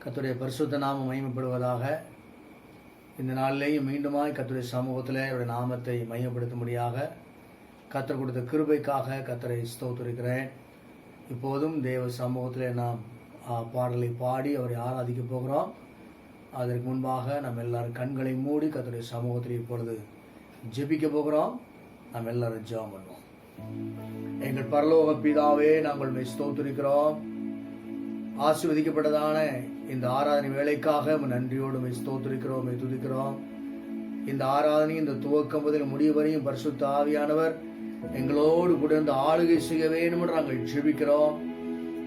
கர்த்தருடைய பரிசுத்த நாமம் மகிமைப்படுவதாக. இந்த நாளிலேயும் மீண்டுமாய் கர்த்தருடைய சமூகத்தில் அவருடைய நாமத்தை மகிமைப்படுத்தும்படியாக கர்த்தர் கொடுத்த கிருபைக்காக கர்த்தரை ஸ்தோத்திரிக்கிறேன். இப்போதும் தேவ சமூகத்தில் நாம் பாடலை பாடி அவரை ஆராதிக்க போகிறோம். அதற்கு முன்பாக நம்ம எல்லாரும் கண்களை மூடி கர்த்தருடைய சமூகத்தில் இப்பொழுது ஜெபிக்க போகிறோம். நாம் எல்லாரும் ஜெபம் பண்ணுவோம். எங்கள் பரலோக பிதாவே, நாங்கள் உம்மை ஸ்தோத்திரிக்கிறோம். ஆசீர்வதிக்கப்பட்டதான இந்த ஆராதனை வேலைக்காக நன்றியோடு உம்மை ஸ்தோத்திரிக்கிறோம், உம்மை துதிக்கிறோம். இந்த ஆராதனை இந்த துவக்கம் முதல் முடிவு வரையும் பரிசுத்த ஆவியானவர் எங்களோடு கூட இந்த ஆளுகை செய்ய வேண்டும் என்று நாங்கள் ஜெபிக்கிறோம்.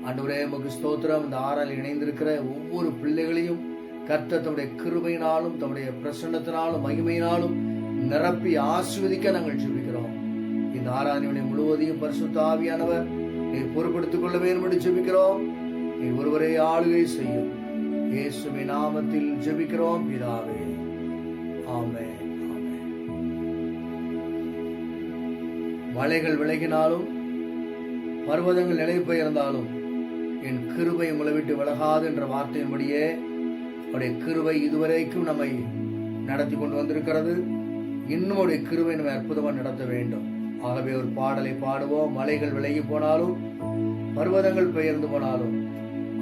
ஆண்டவரே, உமக்கு ஸ்தோத்திரம். இந்த ஆராதனை இணைந்திருக்கிற ஒவ்வொரு பிள்ளைகளையும் கர்த்தர் தம்முடைய கிருபையினாலும் தம்முடைய பிரசன்னத்தினாலும் மகிமையினாலும் நிரப்பி ஆசீர்வதிக்க நாங்கள் ஜெபிக்கிறோம். இந்த ஆராதனை முழுவதையும் பரிசுத்த ஆவியானவர் நீர் பொறுப்படுத்திக் கொள்ள வேண்டும் என்று ஜெபிக்கிறோம். நீர் ஒருவரே ஆளுகை செய்யும். இயேசுவின் நாமத்தில் ஜெபிக்கிறோம் பிதாவே, ஆமென். மலைகள் விலகினாலும் பர்வதங்கள் நிலை பெயர்ந்தாலும் என் கிருபை உங்களை விட்டு விலகாது என்ற வார்த்தையின்படியே அவருடைய கிருபை இதுவரைக்கும் நம்மை நடத்தி கொண்டு வந்திருக்கிறது. இன்னும் அவருடைய கிருபை நம்மை அற்புதமாக நடத்த வேண்டும். ஆகவே ஒரு பாடலை பாடுவோம். மலைகள் விலகி போனாலும் பர்வதங்கள் பெயர்ந்து போனாலும்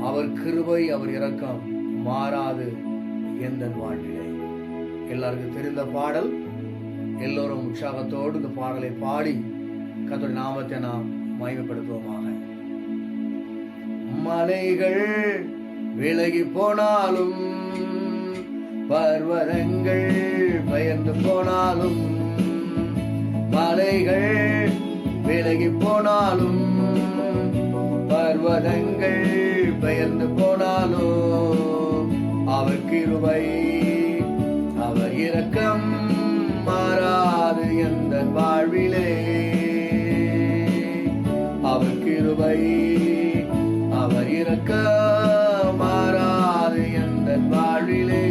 அவர் கிருபை அவர் இரக்கம் மாறாது எந்த வாழ்விலே. எல்லாருக்கும் தெரிந்த பாடல். எல்லோரும் உற்சாகத்தோடு இந்த பாடலை பாடி கர்த்தருடைய நாமத்தை நாம் மகிமைப்படுத்துவோமாக. மலைகள் விலகி போனாலும் பர்வதங்கள் பெயர்ந்து போனாலும், மலைகள் விலகி போனாலும் பர்வதங்கள் பெயர்ந்து போனாலும் அவர் கிருபை அவர் இரக்கம் மாறாது எந்த வாழ்விலே. அவர் கிருபை அவர் இரக்கம் மாறாது எந்த வாழ்விலே.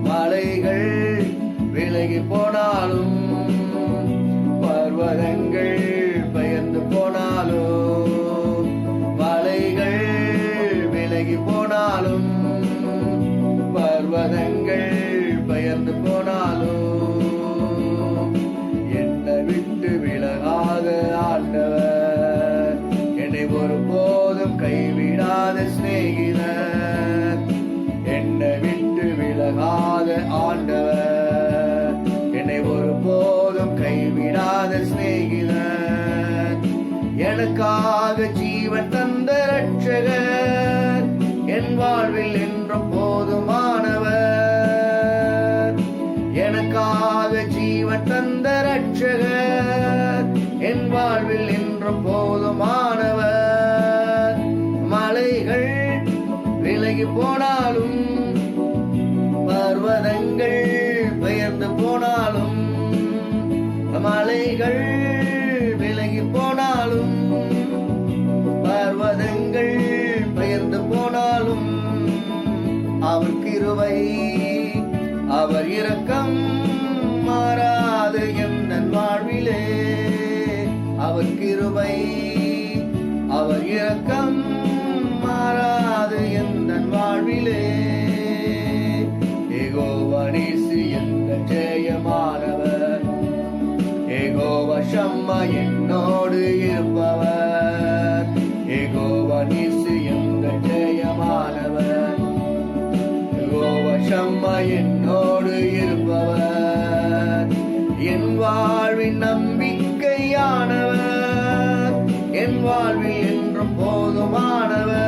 மலைகள் விலகி போனாலும் பர்வதங்கள் பெயர்ந்து போனாலும், மலைகள் விலகி போனாலும் பர்வதங்கள் பெயர்ந்து போனாலும் என்னை விட்டு விலகாத ஆண்டவர், என்னை ஒருபோதும் கைவிடாத சிநேகிதர். என்னை விட்டு விலகாத ஆண்டவர், என்னை ஒருபோதும் கைவிடாத சிநேகிதர். எனக்காக ஜீவன் தந்த ரட்சகர், என் வாழ்வில் என்றும் போதுமானவர். எனக்காக ஜீவன் தந்த ரட்சகர், என் வாழ்வில் என்றும் போதுமானவர். மலைகள் விலகி போனாலும் பர்வதங்கள் பெயர்ந்து போனாலும், மலைகள் விலகி போனாலும் பர்வதங்கள் பெயர்ந்து போனாலும் அவர் கிருபை அவர் இரக்கம் மாறாது எந்த வாழ்விலே. அவர் கிருபை அவர் இரக்கம் மாறாது எந்த வாழ்விலே. யெகோவா நீசி எந்த ஜெயமானவர், யெகோவா ஷம்மா என்னோடு இருப்பவர். யெகோவா நீசி எந்த ஜெயமானவர், யெகோவா ஷம்மா என்னோடு இருப்பவர். என் வாழ்வின் நம்பிக்கையானவர், என் வாழ்வில் என்றும் போதுமானவர்.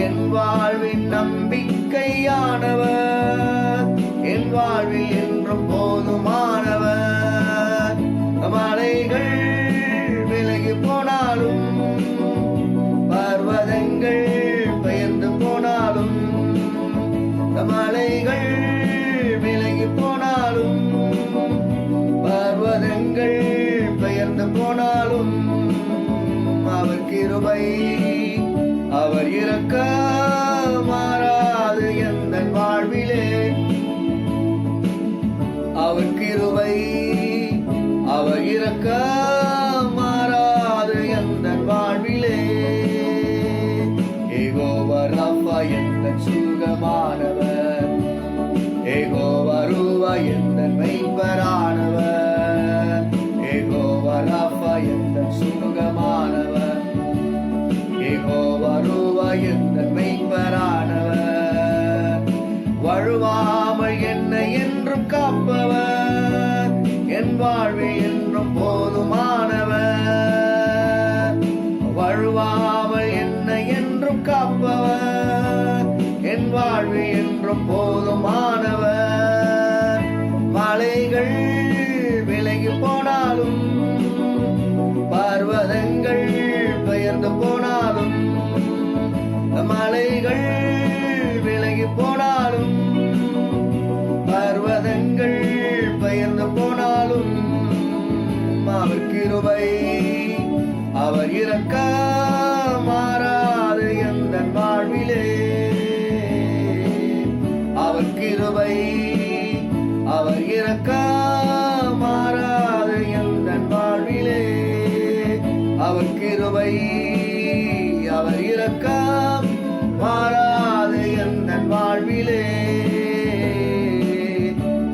என் வாழ்வின் நம்பிக்கையானவர், என் வாழ்வில் என்றும் போதுமானவர். மலைகள் விலகி போனாலும் பர்வதங்கள் பெயர்ந்து போனாலும், மலைகள் விலகி போனாலும் பர்வதங்கள் பெயர்ந்து போனாலும் அவர் கிருபை அவர் இரக்கம் மாறாது எந்த வாழ்விலே. அவர் கிருபை அவர் இரக்கம் மாறாது எந்த வாழ்விலே. யெகோவா சுகமானவர். யெகோவா ரூவா எந்தன் மெய்ப்பரானவர். வழுவாமல் என்னை என்றும் காப்பவர். என் வாழ்வில் என்றும் போதுமானவர். வழுவாமல் என்னை என்றும் காப்பவர். என் வாழ்வில் என்றும் போதுமானவர். மலைகள் விலகி போனாலும், பர்வதங்கள் பெயர்ந்து போனாலும், மலைகள் விலகி போனாலும், பர்வதங்கள் பெயர்ந்து போனாலும், அவர் கிருபை அவர் இரக்கம் மாறாது எந்தன் வாழ்விலே. அவர் கிருபை அவர் இரக்கம் மாறாது எந்தன் வாழ்விலே. அவர் கிருபை அவர் இரக்கம் மாறாது எந்தன் வாழ்விலே.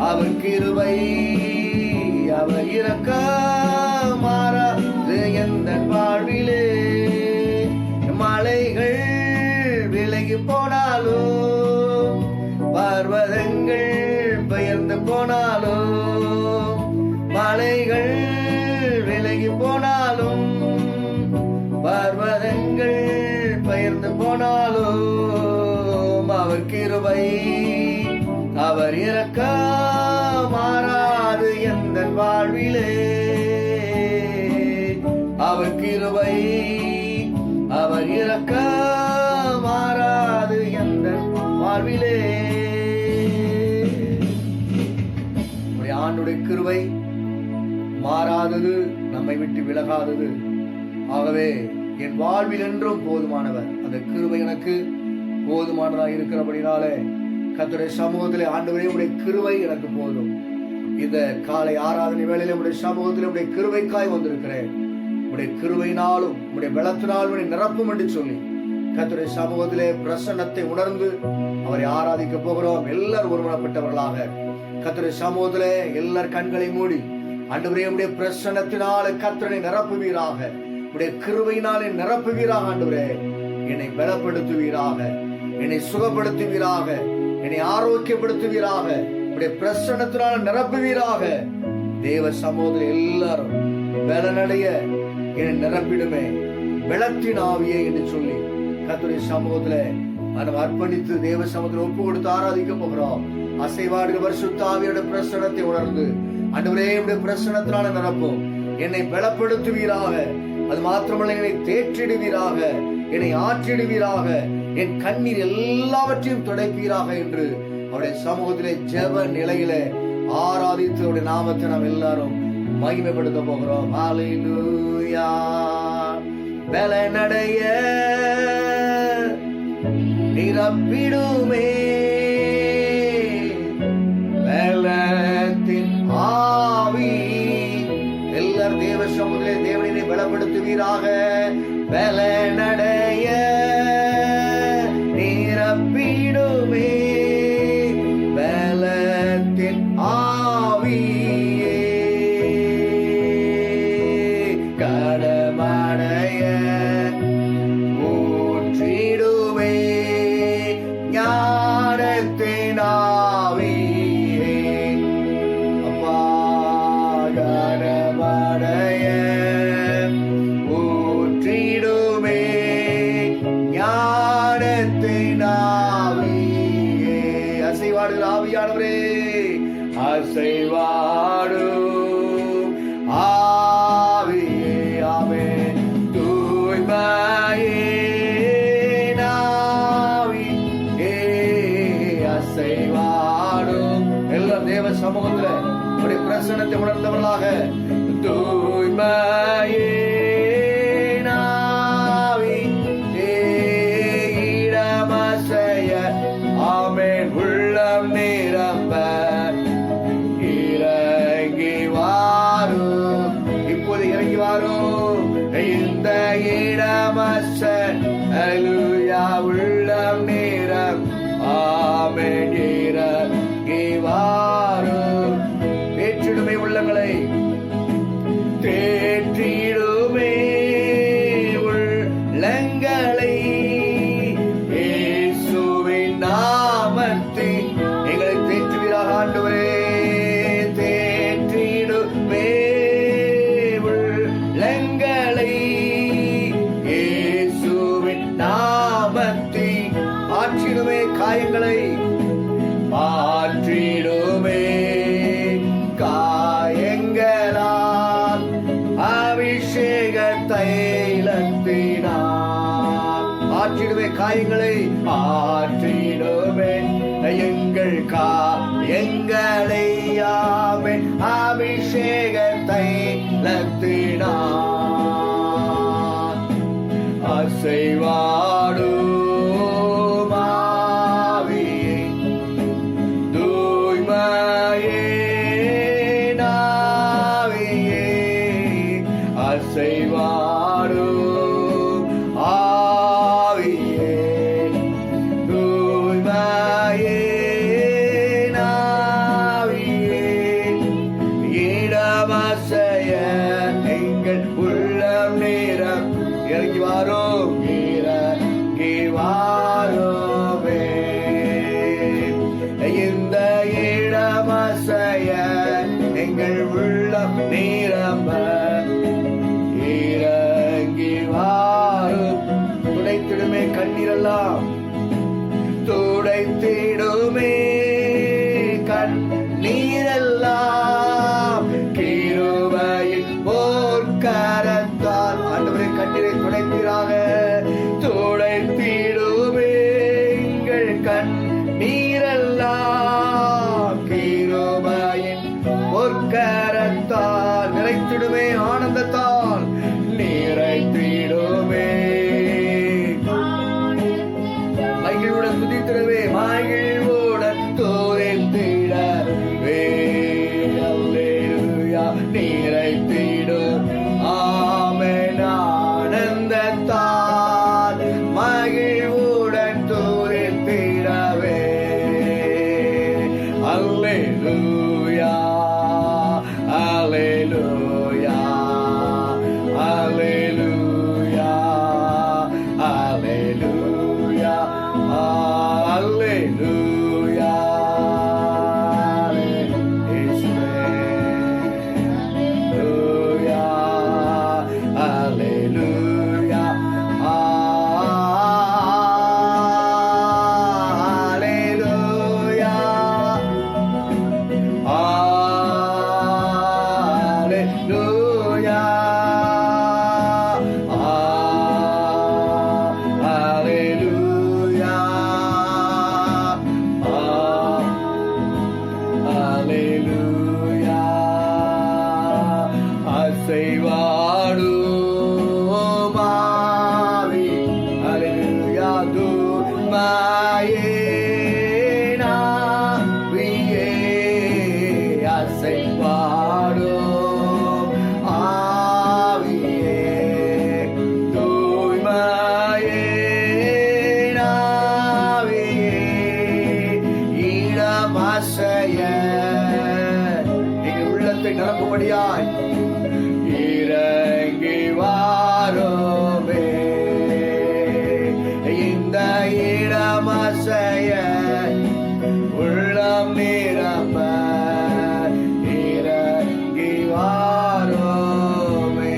அவர் கிருபை அவர் இரக்கம் மாறாது எந்தன் வாழ்விலே. மலைகள் விலகி போனாலும், பர்வதங்கள் பெயர்ந்து போனாலும், மலைகள் விலகி போனாலும், பர்வதங்கள் பெயர்ந்து போனாலும், அவர் கிருபை அவர் இரக்கம் மாறாது எந்தன் வாழ்விலே. அவர் கிருபை அவர் இரக்கம் மாறாது எந்தன் வாழ்விலே. ஆண்டுடைய கிருபை மாறாதது, நம்மை விட்டு விலகாதது. ஆகவே என் வாழ்வில் என்றும் போதுமானவர். அந்த கிருபை எனக்கு போதுமானதாக இருக்கிறபடினாலே கர்த்தருடைய சமூகத்திலே, ஆண்டவரே உடைய கிருபை எனக்கு போதும். இந்த காலை ஆராதனை வேளையிலே உடைய சமூகத்திலே உடைய கிருபைக்காய் வந்திருக்கிறேன். உடைய கிருபையினாலும் உடைய பலத்தினாலும் உடைய நிரப்பும் என்று சொல்லி கர்த்தருடைய சமூகத்திலே பிரசன்னத்தை உணர்ந்து அவரை ஆராதிக்க போகிறோம். எல்லாரும் ஒருமனப்பட்டவர்களாக கர்த்தருடைய சமூகத்திலே எல்லார் கண்களை மூடி, ஆண்டவரே உடைய பிரசன்னத்தினாலே கர்த்தரை நிரப்புவீராக, உடைய கிருபையினாலே நிரப்புவீராக. ஆண்டவரே என்னை பலப்படுத்துவீராக, என்னை சுகப்படுத்துவீராக, என்னை ஆரோக்கியப்படுத்துவீராக, உடைய பிரசன்னத்தினால் நிரப்புவீராக. தேவ சமூகத்தில் எல்லாரும் பலனடைய என்னை நிரப்பிடுமே, பலத்தின் ஆவியே என்று சொல்லி கர்த்தருடைய சமூகத்துல நாம் அர்ப்பணித்து தேவ சமூகத்தில் ஒப்பு கொடுத்து ஆராதிக்க போகிறோம். அசைவாடுகிற பரிசுத்த ஆவியோட பிரசன்னத்தை உணர்ந்து, ஆண்டவரே உடைய பிரசன்னத்தினால நிரப்பும், என்னை பலப்படுத்துவீராக. அது மாத்திரமல்ல, என்னை தேற்றிடுவீராக, என்னை ஆற்றிடுவீராக, என் கண்ணீர் எல்லாவற்றையும் துடைப்பீராக என்று அவருடைய சமூகத்திலே ஜெப நிலையிலே ஆராதித்து அவருடைய நாமத்தை நாம் எல்லாரும் மகிமைப்படுத்த போகிறோம். ஹல்லேலூயா. பலனடைய நிரப்பிடுமே, பலத்தின் ஆவி. எல்லாரும் தேவ சமூகத்திலே தேவனை பலப்படுத்துவீராக. பலனடைய நிரப்பிடுமே, பலத்தின் ஆவியே. கடமடைய ஊற்றிடுமே, ஞானத்தின் ஆவியே. அப்பா கடமடைய ஊற்றிடுமே, ஞானத்தின் ஆவியே. அசைவாடுகிற ஆவியானவரே, அசைவாடும் ஆவியே, ஆமென். தூய்மையே ஆவியே, அசைவாடும். எல்லாம் தேவ சமூகத்தில் உடைய பிரசன்னத்தை உணர்ந்தவர்களாக, தூய்மையே உள்ளம் நிரம்ப இறங்கி வாரும். இப்போது இறங்கி வாரும் இந்த இடமச. அல்லேலூயா. உள்ளம் நிரம் ஆமென். இறங்கி வாரும். தேற்றிடுமே உள்ளங்களை, தேற்றிடுமே அபிஷேக தைலத்தினார் ஆற்றிடுவே காயங்களை, ஆற்றிடுவே எங்களை யாவே அபிஷேக தைலத்தினார் அசைவாடு கண்ணீரெல்லாம் துடைத்திடுமே, கண்ணீரெல்லாம் கிருபையின் போர்க்கரத்தால் ஆண்டவரே கண்ணீரை துடைத்தீராக, துடைத்திடுமே எங்கள் கண்ணீரெல்லாம் கிருபையின் பொற்கரத்தால் நிறைத்திடுமே, ஆனந்தத்தால் நிறைத்திடுமே, மகிழ்வுடன் துதித்திடவே, மகிழ்வுடன் துதித்திடவே, அல்லேலூயா நிறைத்திடும் ஆமென், ஆனந்தத்தால் மகிழ்வுடன் துதித்திடவே, அல்லேலூயா அல்லேலூயா அல்லேலூயா அல்லேலூயா அல்லேலூயா அல்லேலூயா நிரப்பும்படியாய் இறங்கி வாரோமே, இந்த இடமசைய உள்ளம் நிரம்ப இறங்கி வாரோமே.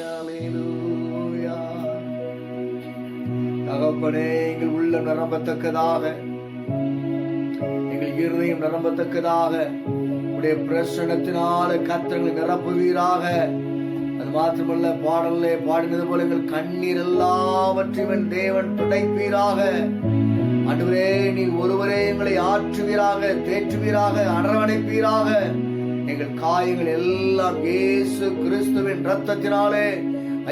அல்லேலூயா. தகப்பனே, எங்கள் உள்ளம் நிரம்பத்தக்கதாக, எங்கள் இருதயம் நிரம்பத்தக்கதாக உடைய பிரசன்னத்தினால கர்த்தர்களை நிரப்புவீராக. அது மாத்திரமல்ல, பாடலே பாடினது போல எங்கள் கண்ணீர் எல்லாவற்றையும் தேவன் துடைப்பீராக. ஆண்டவரே, நீ ஒருவரே எங்களை ஆற்றுவீராக, தேற்றுவீராக, அரவணைப்பீராக. எங்கள் காயங்கள் எல்லாம் இயேசு கிறிஸ்துவின் இரத்தத்தினாலே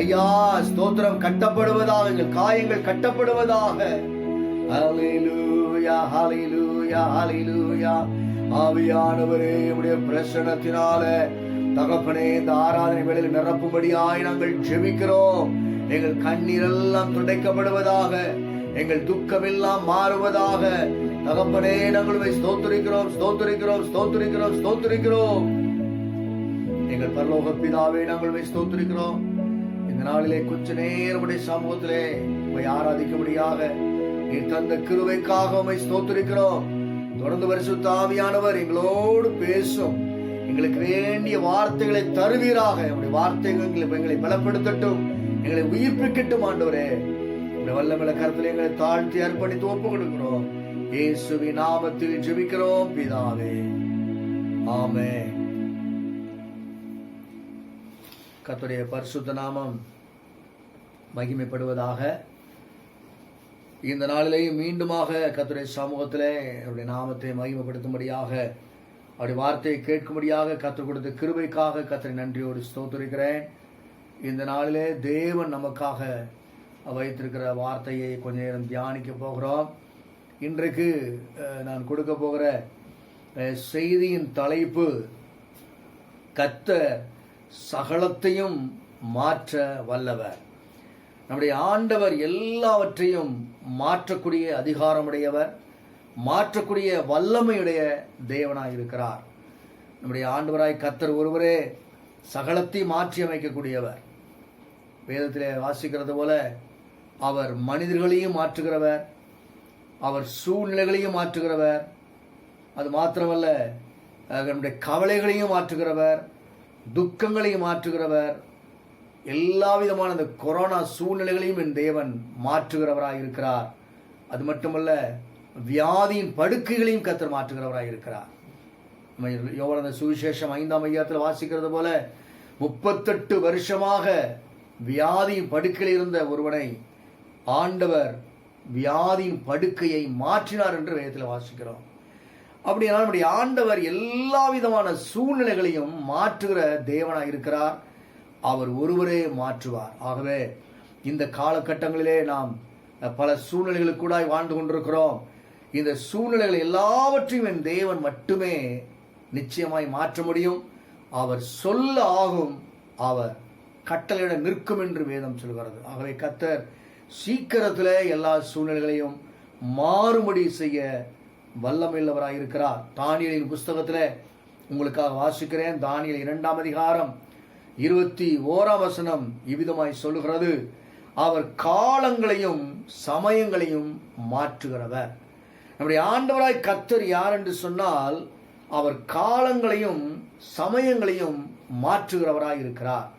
ஐயா ஸ்தோத்திரம் கட்டப்படுவதாக, எங்கள் காயங்கள் கட்டப்படுவதாக. ஹல்லேலூயா ஹல்லேலூயா ஹல்லேலூயா. ஆவியானவரே, உம்முடைய பிரசன்னத்தினால தகப்பனே இந்த ஆராதனை வேளையில் நிரப்பும்படியாய் நாங்கள் ஜெபிக்கிறோம். எங்கள் கண்ணீர் எல்லாம் துடைக்கப்படுவதாக, எங்கள் துக்கம் எல்லாம் மாறுவதாக. தகப்பனே, நாங்கள் ஸ்தோத்திரிக்கிறோம் ஸ்தோத்திரிக்கிறோம் ஸ்தோத்திரிக்கிறோம் ஸ்தோத்திரிக்கிறோம். எங்கள் பரலோக பிதாவே, நாங்கள் ஸ்தோத்திரிக்கிறோம். இந்த நாளிலே கொஞ்ச நேரம் சமூகத்திலே உம்மை ஆராதிக்கும்படியாக நீ தந்த கிருபைக்காக உம்மை ஸ்தோத்திரிக்கிறோம். தொடர்ந்து பரிசுத்த ஆவியானவர் எங்களோடு பேசும், எங்களுக்கு வேண்டிய வார்த்தைகளை தருவீராக. உங்களுடைய வார்த்தைகள் எங்களை பலப்படுத்தட்டும், எங்களை உயிர்ப்பிக்கட்டும். ஆண்டவரே, உங்களுடைய வல்லமையுள்ள கரத்தில் எங்களை தாழ்த்தி அர்ப்பணித்து ஒப்பு கொடுக்கிறோம். இயேசுவின் நாமத்தில் ஜெபிக்கிறோம் பிதாவே, ஆமென். கர்த்தருடைய பரிசுத்த நாமம் மகிமைப்படுவதாக. இந்த நாளிலேயும் மீண்டுமாக கர்த்தருடைய சமூகத்திலே அவருடைய நாமத்தை மகிமைப்படுத்தும்படியாக, அவருடைய வார்த்தையை கேட்கும்படியாக கர்த்தர் கொடுத்த கிருபைக்காக கர்த்தரை நன்றியோடு ஸ்தோத்திரிக்கிறேன். இந்த நாளிலே தேவன் நமக்காக வைத்திருக்கிற வார்த்தையை கொஞ்ச நேரம் தியானிக்க போகிறோம். இன்றைக்கு நான் கொடுக்க போகிற செய்தியின் தலைப்பு, கர்த்தர் சகலத்தையும் மாற்ற வல்லவர். நம்முடைய ஆண்டவர் எல்லாவற்றையும் மாற்றக்கூடிய அதிகாரமுடையவர், மாற்றக்கூடிய வல்லமையுடைய தேவனாய் இருக்கிறார். நம்முடைய ஆண்டவராய் கர்த்தர் ஒருவரே சகலத்தையும் மாற்றி அமைக்கக்கூடியவர். வேதத்திலே வாசிக்கிறது போல அவர் மனிதர்களையும் மாற்றுகிறவர், அவர் சூழ்நிலைகளையும் மாற்றுகிறவர். அது மாத்திரமல்ல, நம்முடைய கவலைகளையும் மாற்றுகிறவர், துக்கங்களையும் மாற்றுகிறவர். எல்லா விதமான இந்த கொரோனா சூழ்நிலைகளையும் என் தேவன் மாற்றுகிறவராய் இருக்கிறார். அது மட்டுமல்ல, வியாதியின் படுக்கைகளையும் கர்த்தர் மாற்றுகிறவராய் இருக்கிறார். யோவான் சுவிசேஷம் 5ஆம் அதிகாரத்தில் வாசிக்கிறது போல 38 வருஷமாக வியாதியின் படுக்கையில் இருந்த ஒருவனை ஆண்டவர் வியாதியின் படுக்கையை மாற்றினார் என்று வேதத்தில் வாசிக்கிறோம். அப்படின்னா நம்முடைய ஆண்டவர் எல்லா விதமான சூழ்நிலைகளையும் மாற்றுகிற தேவனாய் இருக்கிறார். அவர் ஒருவரே மாற்றுவார். ஆகவே இந்த காலகட்டங்களிலே நாம் பல சூழ்நிலைகளுக்கு கூட வாழ்ந்து கொண்டிருக்கிறோம். இந்த சூழ்நிலைகள் எல்லாவற்றையும் என் தேவன் மட்டுமே நிச்சயமாய் மாற்ற முடியும். அவர் சொல்ல ஆகும், அவர் கட்டளையிட நிற்கும் என்று வேதம் சொல்கிறது. ஆகவே கர்த்தர் சீக்கிரத்தில் எல்லா சூழ்நிலைகளையும் மாறுபடி செய்ய வல்லமையுள்ளவராய் இருக்கிறார். தானியேலின் புஸ்தகத்தில் உங்களுக்காக வாசிக்கிறேன். தானியேல் 2ஆம் அதிகாரம் 21ஆம் வசனம் இவ்விதமாய் சொல்லுகிறது, அவர் காலங்களையும் சமயங்களையும் மாற்றுகிறவர். நம்முடைய ஆண்டவராய் கர்த்தர் யார் என்று சொன்னால், அவர் காலங்களையும் சமயங்களையும் மாற்றுகிறவராய் இருக்கிறார்.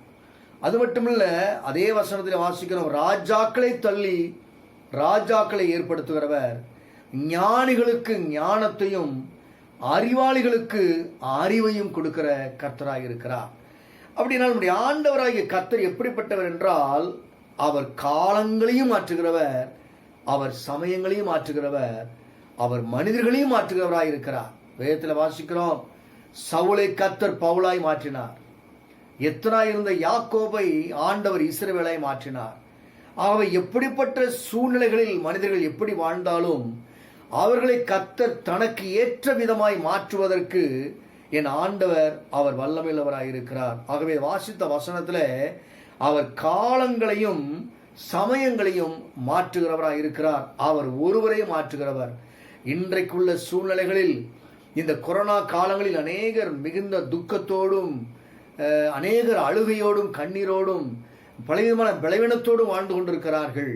அது மட்டுமல்ல, அதே வசனத்தில் வாசிக்கிறோம், ராஜாக்களை தள்ளி ராஜாக்களை ஏற்படுத்துகிறவர், ஞானிகளுக்கு ஞானத்தையும் அறிவாளிகளுக்கு அறிவையும் கொடுக்கிற கர்த்தராய் இருக்கிறார். அப்படின்னா நம்முடைய ஆண்டவராகிய கர்த்தர் எப்படிப்பட்டவர் என்றால், அவர் காலங்களையும் மாற்றுகிறவர், அவர் சமயங்களையும் மாற்றுகிறவர், அவர் மனிதர்களையும் மாற்றுகிறவராய் இருக்கிறார். வேதத்தில் வாசிக்கிறோம், சவுலை கர்த்தர் பவுலாய் மாற்றினார். எத்தனாய் இருந்த யாக்கோபை ஆண்டவர் இஸ்ரவேலாய் மாற்றினார். ஆகவே எப்படிப்பட்ட சூழ்நிலைகளில் மனிதர்கள் எப்படி வாழ்ந்தாலும் அவர்களை கர்த்தர் தனக்கு ஏற்ற விதமாய் மாற்றுவதற்கு என் ஆண்டவர் அவர் வல்லமையுள்ளவராய் இருக்கிறார். ஆகவே வாசித்த வசனத்தில் அவர் காலங்களையும் சமயங்களையும் மாற்றுகிறவராய் இருக்கிறார். அவர் ஒருவரே மாற்றுகிறவர். இன்றைக்குள்ள சூழ்நிலைகளில், இந்த கொரோனா காலங்களில் அநேகர் மிகுந்த துக்கத்தோடும், அநேகர் அழுகையோடும் கண்ணீரோடும் பலவிதமான பலவீனத்தோடும் வாழ்ந்து கொண்டிருக்கிறார்கள்.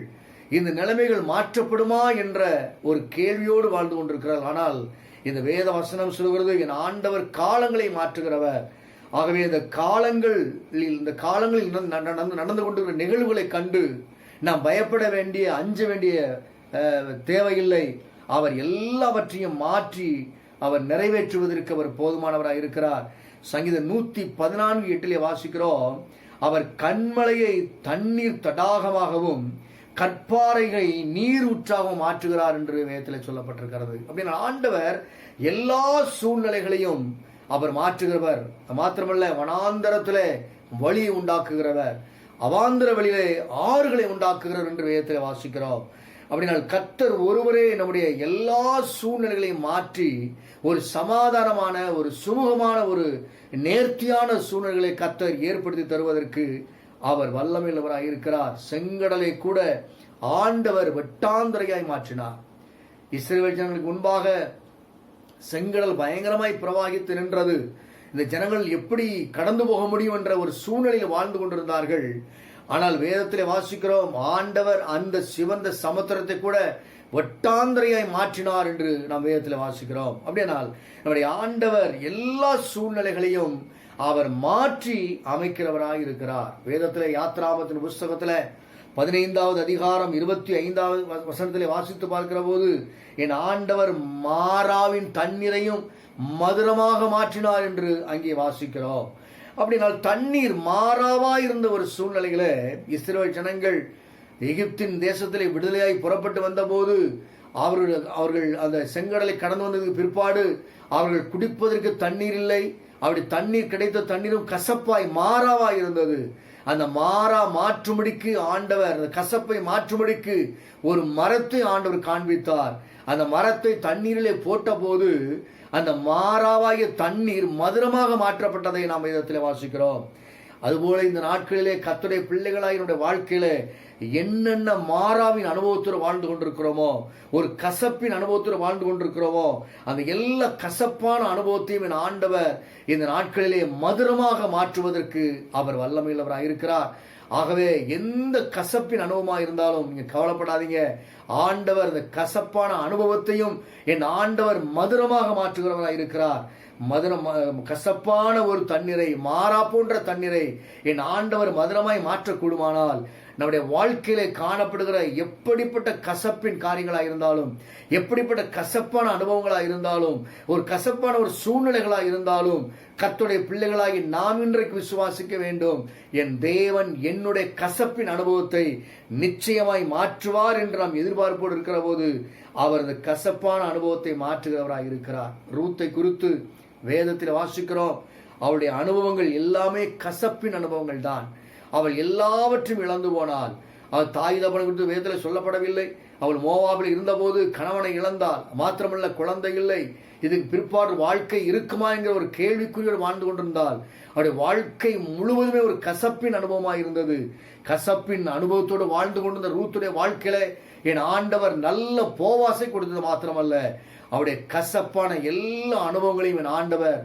இந்த நிலைமைகள் மாற்றப்படுமா என்ற ஒரு கேள்வியோடு வாழ்ந்து கொண்டிருக்கிறார்கள். ஆனால் இந்த வேத வசனம் சொல்கிறது, என் ஆண்டவர் காலங்களை மாற்றுகிறவர். ஆகவே இந்த காலங்களில் நடந்து கொண்டிருக்கிற நிகழ்வுகளை கண்டு நாம் பயப்பட வேண்டிய, அஞ்ச வேண்டிய தேவையில்லை. அவர் எல்லாவற்றையும் மாற்றி அவர் நிறைவேற்றுவதற்கு அவர் போதுமானவராக இருக்கிறார். சங்கீதம் 114:8 வாசிக்கிறோம், அவர் கண்மலையை தண்ணீர் தடாகமாகவும் கற்பாறைகளை நீர் ஊற்றாகவும் மாற்றுகிறார் என்று வேதத்தில் சொல்லப்பட்டிருக்கிறது. அப்படின்னா ஆண்டவர் எல்லா சூழ்நிலைகளையும் அவர் மாற்றுகிறவர். மாத்திரமல்ல, வனாந்தரத்திலே வழியை உண்டாக்குகிறவர், அவாந்தர வழியிலே ஆறுகளை உண்டாக்குகிறவர் என்று வேதத்தில் வாசிக்கிறோம். அப்படினால் கர்த்தர் ஒருவரே நம்முடைய எல்லா சூழ்நிலைகளையும் மாற்றி ஒரு சமாதானமான, ஒரு சுமூகமான, ஒரு நேர்த்தியான சூழ்நிலைகளை கர்த்தர் ஏற்படுத்தி தருவதற்கு அவர் வல்லமையுள்ளவராய் இருக்கிறார். செங்கடலை கூட ஆண்டவர் வெட்டாந்தரையாய் மாற்றினார். இஸ்ரவேல் ஜனங்களுக்கு முன்பாக செங்கடல் பயங்கரமாய் பிரவாகித்து நின்றது. இந்த ஜனங்கள் எப்படி கடந்து போக முடியும் என்ற ஒரு சூழ்நிலையில் வாழ்ந்து கொண்டிருந்தார்கள். ஆனால் வேதத்திலே வாசிக்கிறோம், ஆண்டவர் அந்த சிவந்த சமுத்திரத்தை கூட வெட்டாந்தரையாய் மாற்றினார் என்று நாம் வேதத்தில் வாசிக்கிறோம். அப்படியானால் நம்முடைய ஆண்டவர் எல்லா சூழ்நிலைகளையும் அவர் மாற்றி அமைக்கிறவராய் இருக்கிறார். வேதத்தில் யாத்ராமத்தின் புஸ்தகத்தில் 15வது அதிகாரம் 25வது வசனத்திலே வாசித்து பார்க்கிற போது, என் ஆண்டவர் மாறாவின் தண்ணீரையும் மதுரமாக மாற்றினார் என்று அங்கே வாசிக்கிறோம். அப்படினால் தண்ணீர் மாறாவா இருந்த ஒரு சூழ்நிலையில இஸ்ரவேல் ஜனங்கள் எகிப்தின் தேசத்திலே விடுதலையாய் புறப்பட்டு வந்தபோது அவர்கள் அந்த செங்கடலை கடந்து வந்ததுக்கு பிற்பாடு அவர்கள் குடிப்பதற்கு தண்ணீர் இல்லை. அப்படி தண்ணீர் கிடைத்த தண்ணீரும் கசப்பாய் மாறாவாய் இருந்தது. அந்த மாற்றும்படிக்கு ஆண்டவர், அந்த கசப்பை மாற்றும்படிக்கு ஒரு மரத்தை ஆண்டவர் காண்பித்தார். அந்த மரத்தை தண்ணீரிலே போட்ட போது அந்த மாறாவாய தண்ணீர் மதுரமாக மாற்றப்பட்டதை நாம் வேதத்திலே வாசிக்கிறோம். அதுபோல இந்த நாட்களிலே கர்த்தருடைய பிள்ளைகளாய் என்னுடைய வாழ்க்கையில என்னென்ன மாறாவின் அனுபவத்தோடு வாழ்ந்து கொண்டிருக்கிறோமோ, ஒரு கசப்பின் அனுபவத்தோடு வாழ்ந்து கொண்டிருக்கிறோமோ, அந்த எல்லா கசப்பான அனுபவத்தையும் என் ஆண்டவர் இந்த நாட்களிலே மதுரமாக மாற்றுவதற்கு அவர் வல்லமையுள்ளவராக இருக்கிறார். ஆகவே எந்த கசப்பின் அனுபவமாக இருந்தாலும் நீங்க கவலைப்படாதீங்க. ஆண்டவர் அந்த கசப்பான அனுபவத்தையும் என் ஆண்டவர் மதுரமாக மாற்றுகிறவராக இருக்கிறார். கசப்பான ஒரு தண்ணீரை, மாறா போன்ற தண்ணீரை என் ஆண்டவர் மதுரமாய் மாற்றக்கூடுமானால், நம்முடைய வாழ்க்கையிலே காணப்படுகிற எப்படிப்பட்ட கசப்பின் காரியங்களாக இருந்தாலும், எப்படிப்பட்ட கசப்பான அனுபவங்களாக இருந்தாலும், ஒரு கசப்பான ஒரு சூழ்நிலைகளாக இருந்தாலும், கர்த்தருடைய பிள்ளைகளாகி நாம் இன்றைக்கு விசுவாசிக்க வேண்டும். என் தேவன் என்னுடைய கசப்பின் அனுபவத்தை நிச்சயமாய் மாற்றுவார் என்று நாம் எதிர்பார்ப்போடு இருக்கிற போது அவர் அந்த கசப்பான அனுபவத்தை மாற்றுகிறவராக இருக்கிறார். ரூத்தை குறித்து வேதத்தில் வாசிக்கிறோம். அவளுடைய அனுபவங்கள் எல்லாமே கசப்பின் அனுபவங்கள் தான். அவள் எல்லாவற்றையும் இழந்து போனாள். அவள் தாய் தகப்பனை குறித்து வேதத்தில் சொல்லப்படவில்லை. அவள் மோவாபில் இருந்தபோது கணவனை இழந்தாள். மாத்திரமல்ல, குழந்தை இல்லை. இதுக்கு பிற்பாடு வாழ்க்கை இருக்குமா என்கிற ஒரு கேள்விக்குறியோடு வாழ்ந்து கொண்டிருந்தால் அவருடைய வாழ்க்கை முழுவதுமே ஒரு கசப்பின் அனுபவமாக இருந்தது. கசப்பின் அனுபவத்தோடு வாழ்ந்து கொண்டிருந்த ரூத்துடைய வாழ்க்கையில என் ஆண்டவர் நல்ல போவாசை கொடுத்தது மாத்திரமல்ல, அவருடைய கசப்பான எல்லா அனுபவங்களையும் என் ஆண்டவர்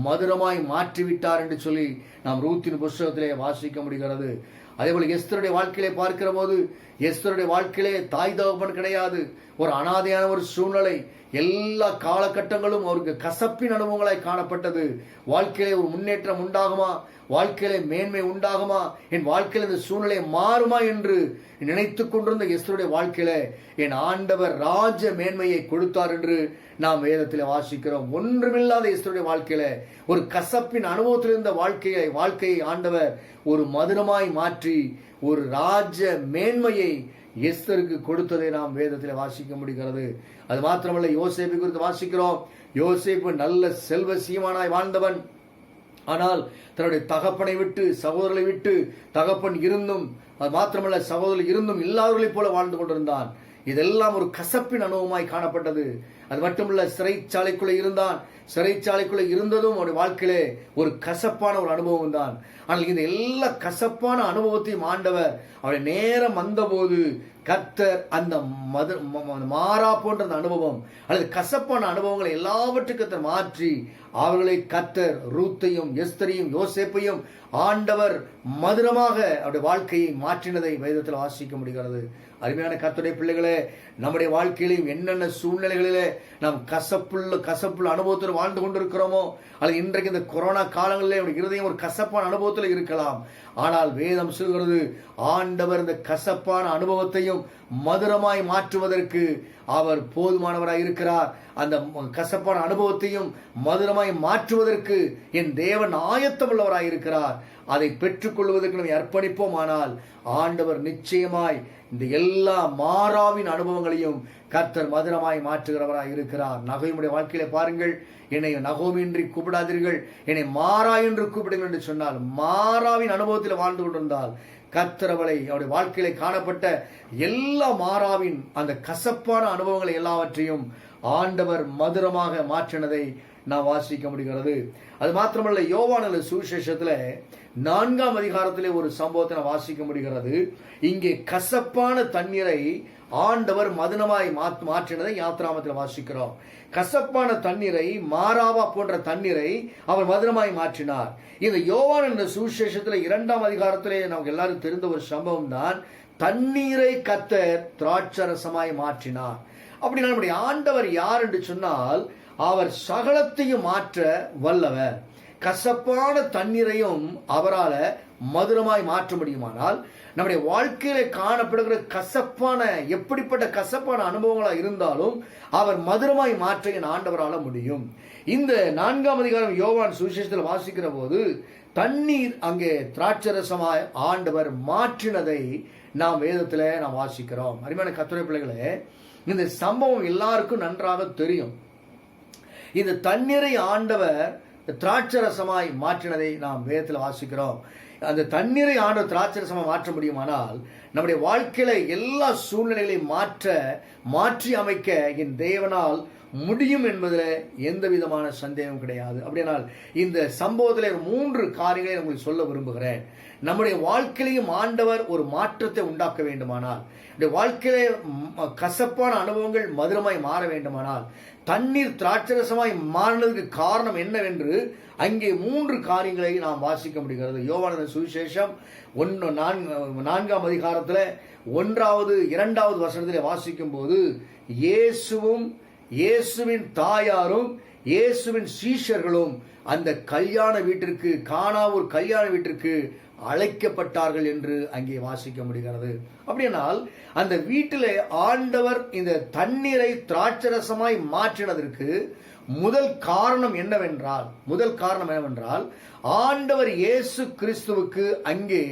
மதுரமாய் மாற்றிவிட்டார் என்று சொல்லி நாம் ரூத்தின் புஸ்தகத்திலே வாசிக்க முடிகிறது. அதே போல எஸ்தருடைய வாழ்க்கையிலே பார்க்கிற போது, எஸ்தருடைய வாழ்க்கையிலே தாய் தகப்பன் கிடையாது, ஒரு அனாதையான ஒரு சூழ்நிலை. எல்லா காலகட்டங்களும் அவருக்கு கசப்பின் அனுபவங்களாய் காணப்பட்டது. வாழ்க்கையிலே ஒரு முன்னேற்றம் உண்டாகுமா, வாழ்க்கையிலே மேன்மை உண்டாகுமா, என் வாழ்க்கையில் இந்த சூழ்நிலை மாறுமா என்று நினைத்து கொண்டிருந்த எஸ்தருடைய வாழ்க்கையில என் ஆண்டவர் ராஜ மேன்மையை கொடுத்தார் என்று நாம் வேதத்தில் வாசிக்கிறோம். ஒன்றுமில்லாத எஸ்தருடைய வாழ்க்கையில ஒரு கசப்பின் அனுபவத்தில் இருந்த வாழ்க்கையை ஆண்டவர் ஒரு மதுரமாய் மாற்றி ஒரு ராஜ மேன்மையை எஸ்தருக்கு கொடுத்ததை நாம் வேதத்தில் வாசிக்க முடிகிறது. அது மாத்திரமல்ல, யோசேப்பை குறித்து வாசிக்கிறோம். யோசேப்பு நல்ல செல்வ சீமானாய் வாழ்ந்தவன். ஆனால் தன்னுடைய தகப்பனை விட்டு, சகோதரர்களை விட்டு, தகப்பன் இருந்தும், அது மாத்திரமல்ல சகோதரர்கள் இருந்தும் இல்லாதவர்களைப் போல வாழ்ந்து கொண்டிருந்தான். இதெல்லாம் ஒரு கசப்பின் அனுபவமாய் காணப்பட்டது. அது மட்டுமல்ல, சிறைச்சாலைக்குள்ளே இருந்தான். சிறைச்சாலைக்குள்ளே இருந்ததும் அவருடைய வாழ்க்கையிலே ஒரு கசப்பான ஒரு அனுபவம் தான். ஆனால் இந்த எல்லா கசப்பான அனுபவத்தையும் ஆண்டவர் அவருடைய நேரம் வந்தபோது கர்த்தர் அந்த மாறா போன்ற அந்த அனுபவம் அல்லது கசப்பான அனுபவங்களை எல்லாவற்றுக்கும் மாற்றி அவர்களை கர்த்தர் ரூத்தையும் எஸ்தரையும் யோசேப்பையும் ஆண்டவர் மதுரமாக அவருடைய வாழ்க்கையை மாற்றினதை வேதத்தில் வாசிக்க முடிகிறது. அருமையான கர்த்தருடைய பிள்ளைகளே, நம்முடைய வாழ்க்கையிலும் என்னென்ன சூழ்நிலைகளிலே நாம் கசப்புள்ள அனுபவத்தில் வாழ்ந்து கொண்டிருக்கிறோமோ, அல்லது இன்றைக்கு இந்த கொரோனா காலங்களிலே இருதயம் ஒரு கசப்பான அனுபவத்தில் இருக்கலாம். ஆனால் வேதம் சொல்கிறது, ஆண்டவர் இந்த கசப்பான அனுபவத்தையும் மதுரமாய் மாற்றுவதற்கு அவர் போதுமானவராய் இருக்கிறார். அந்த கசப்பான அனுபவத்தையும் மதுரமாய் மாற்றுவதற்கு என் தேவன் ஆயத்தமுள்ளவராய் இருக்கிறார். அதை பெற்றுக்கொள்வதற்கு நம்ம அர்ப்பணிப்போம். ஆனால் ஆண்டவர் நிச்சயமாய் இந்த எல்லா மாறாவின் அனுபவங்களையும் கர்த்தர் மதுரமாய் மாற்றுகிறவராய் இருக்கிறார். நகோமியுடைய வாழ்க்கையில பாருங்கள், என்னை நகோமின்றி கூப்பிடாதீர்கள், என்னை மாறா என்று கூப்பிடுங்கள் என்று சொன்னால், மாறாவின் அனுபவத்தில் வாழ்ந்து கொண்டிருந்தால் கர்த்தர் அவருடைய வாழ்க்கையில காணப்பட்ட எல்லா மாறாவின் அந்த கசப்பான அனுபவங்களை எல்லாவற்றையும் ஆண்டவர் மதுரமாக மாற்றினதை நாம் வாசிக்க முடிகிறது. அது மாத்திரமல்ல, யோவான் சுவிசேஷத்துல 4ஆம் அதிகாரத்திலே ஒரு சம்பவத்தை வாசிக்க முடிகிறது. இங்கே கசப்பான தண்ணீரை ஆண்டவர் மதுரமாய் மாற்றினதை யாத்ராமத்தில் வாசிக்கிறோம். கசப்பான தண்ணீரை, மாறாவா போன்ற தண்ணீரை அவர் மதுரமாய் மாற்றினார். இந்த யோவான் என்ற சுவிசேஷத்துல 2ஆம் அதிகாரத்திலே நமக்கு எல்லாரும் தெரிந்த ஒரு சம்பவம் தான், தண்ணீரை கர்த்தர் திராட்சரசமாய் மாற்றினார். அப்படி நம்முடைய ஆண்டவர் யார் என்று சொன்னால், அவர் சகலத்தையும் மாற்ற வல்லவர். கசப்பான தண்ணீரையும் அவரால் மதுரமாய் மாற்ற முடியுமானால், நம்முடைய வாழ்க்கையில காணப்படுகிற கசப்பான எப்படிப்பட்ட கசப்பான அனுபவங்களா இருந்தாலும் அவர் மதுரமாய் மாற்ற என் ஆண்டவரால முடியும். இந்த 4ஆம் அதிகாரம் யோவான் சுவிசேஷத்தில் வாசிக்கிற போது தண்ணீர் அங்கே திராட்சரசமாய் ஆண்டவர் மாற்றினதை நாம் வேதத்தில் நாம் வாசிக்கிறோம். அருமையான கர்த்தருடைய பிள்ளைகளே, இந்த சம்பவம் எல்லாருக்கும் நன்றாக தெரியும். இந்த தண்ணீரை ஆண்டவர் திராட்சரசமாய் மாற்றினதை நாம் வேதத்தில் வாசிக்கிறோம். அந்த தண்ணீரை ஆண்டவர் திராட்சரசமாய் மாற்ற முடியுமானால் நம்முடைய வாழ்க்கையில எல்லா சூழ்நிலைகளையும் மாற்றி அமைக்க என் தேவனால் முடியும் என்பதில் எந்த விதமான சந்தேகம் கிடையாது. அப்படியானால் இந்த சம்பவத்தில் 3 காரியங்களை உங்களுக்கு சொல்ல விரும்புகிறேன். நம்முடைய வாழ்க்கையிலையும் ஆண்டவர் ஒரு மாற்றத்தை உண்டாக்க வேண்டுமானால், வாழ்க்கையிலே கசப்பான அனுபவங்கள் மதுரமாய் மாற வேண்டுமானால், தண்ணீர் திராட்சரசமாய் மாறினதுக்கு காரணம் என்னவென்று அங்கே 3 காரியங்களை நாம் வாசிக்க முடிகிறது. யோவானின் சுவிசேஷம் 4ஆம் அதிகாரத்தில் 1வது 2வது வசனத்திலே வாசிக்கும் போது, இயேசுவும் இயேசுவின் தாயாரும் இயேசுவின் சீஷர்களும் அந்த கல்யாண வீட்டிற்கு, கானாவூர் கல்யாண வீட்டிற்கு அழைக்கப்பட்டார்கள் என்று அங்கே வாசிக்க முடிகிறது. அப்படியானால் அந்த வீட்டிலே ஆண்டவர் இந்த தண்ணீரை திராட்சரசமாய் மாற்றினதற்கு முதல் காரணம் என்னவென்றால் ஆண்டவர் இயேசு கிறிஸ்துவுக்கு அங்கே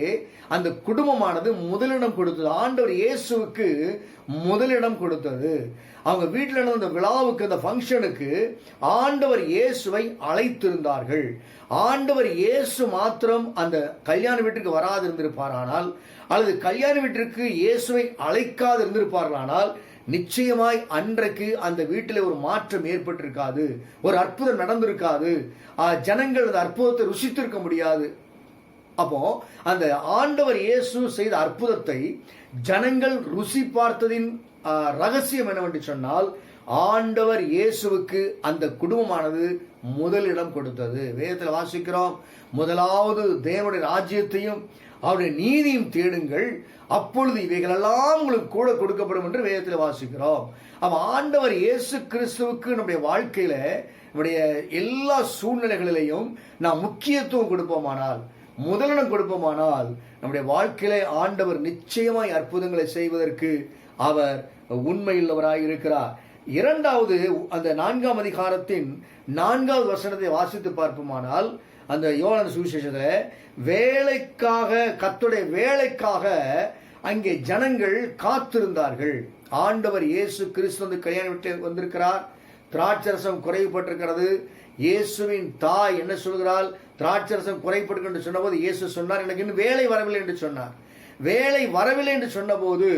அந்த குடும்பமானது முதலிடம் கொடுத்தது. ஆண்டவர் இயேசுவுக்கு முதலிடம் கொடுத்தது. அவங்க வீட்டில் நடந்த அந்த விழாவுக்கு, அந்த ஃபங்க்ஷனுக்கு ஆண்டவர் இயேசுவை அழைத்திருந்தார்கள். ஆண்டவர் இயேசு மாத்திரம் அந்த கல்யாண வீட்டுக்கு வராது இருந்திருப்பாரானால், அல்லது கல்யாண வீட்டிற்கு இயேசுவை அழைக்காது இருந்திருப்பார்களானால், நிச்சயமாய் அன்றைக்கு அந்த வீட்டில் ஒரு மாற்றம் ஏற்பட்டிருக்காது, ஒரு அற்புதம் நடந்திருக்காது, ஜனங்கள் அந்த அற்புதத்தை ருசித்திருக்க முடியாது. அப்போ அந்த ஆண்டவர் இயேசு செய்த அற்புதத்தை ஜனங்கள் ருசி பார்த்ததின் ரகசியம் என்னவென்று சொன்னால், ஆண்டவர் இயேசுவுக்கு அந்த குடும்பமானது முதலிடம் கொடுத்தது. வேதத்தில் வாசிக்கிறோம், முதலாவது தேவனுடைய ராஜ்யத்தையும் அவருடைய நீதியும் தேடுங்கள், அப்பொழுது இவைகளெல்லாம் உங்களுக்கு கூட கொடுக்கப்படும் என்று வேதத்தில் வாசிக்கிறோம். அப்ப ஆண்டவர் இயேசு கிறிஸ்துவுக்கு நம்முடைய வாழ்க்கையில, நம்முடைய எல்லா சூழ்நிலைகளிலையும் நாம் முக்கியத்துவம் கொடுப்போமானால், முதலிடம் கொடுப்போமானால், நம்முடைய வாழ்க்கையில ஆண்டவர் நிச்சயமாய் அற்புதங்களை செய்வதற்கு அவர் உண்மையுள்ளவராய் இருக்கிறார். 2வது அந்த 4ஆம் அதிகாரத்தின் 4வது வசனத்தை வாசித்து பார்ப்போமானால், அந்த யோவான் சுவிசேஷத்தில் வேலைக்காக, கர்த்தருடைய வேலைக்காக அங்கே ஜனங்கள் காத்திருந்தார்கள். ஆண்டவர் இயேசு கிறிஸ்து வந்து கல்யாண வீட்டில் வந்திருக்கிறார். திராட்சரசம் குறைபட்டிருக்கிறது. இயேசுவின் தாய் என்ன சொல்கிறாள்? திராட்சரசம் குறைபட்டு என்று சொன்னபோது இயேசு சொன்னார், எனக்கு இன்னும் வேலை வரவில்லை என்று சொன்னார். வேலை வரவில்லை என்று சொன்னபோது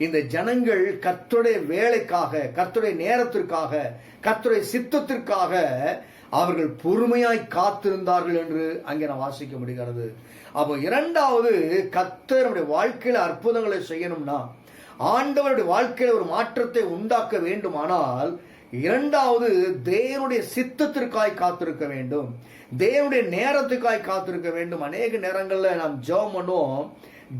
இந்த ஜனங்கள் கர்த்தருடைய வேலைக்காக, கர்த்தருடைய நேரத்திற்காக, கர்த்தருடைய சித்தத்திற்காக அவர்கள் பொறுமையாய் காத்திருந்தார்கள் என்று அங்கே நாம் வாசிக்க முடிகிறது. அப்போ 2வது, கர்த்தருடைய வாழ்க்கையில அற்புதங்களை செய்யணும்னா, ஆண்டவருடைய வாழ்க்கையில ஒரு மாற்றத்தை உண்டாக்க வேண்டுமானால், 2வது தேவனுடைய சித்தத்திற்காய் காத்திருக்க வேண்டும், தேவனுடைய நேரத்துக்காய் காத்திருக்க வேண்டும். அநேக நேரங்களில் நாம்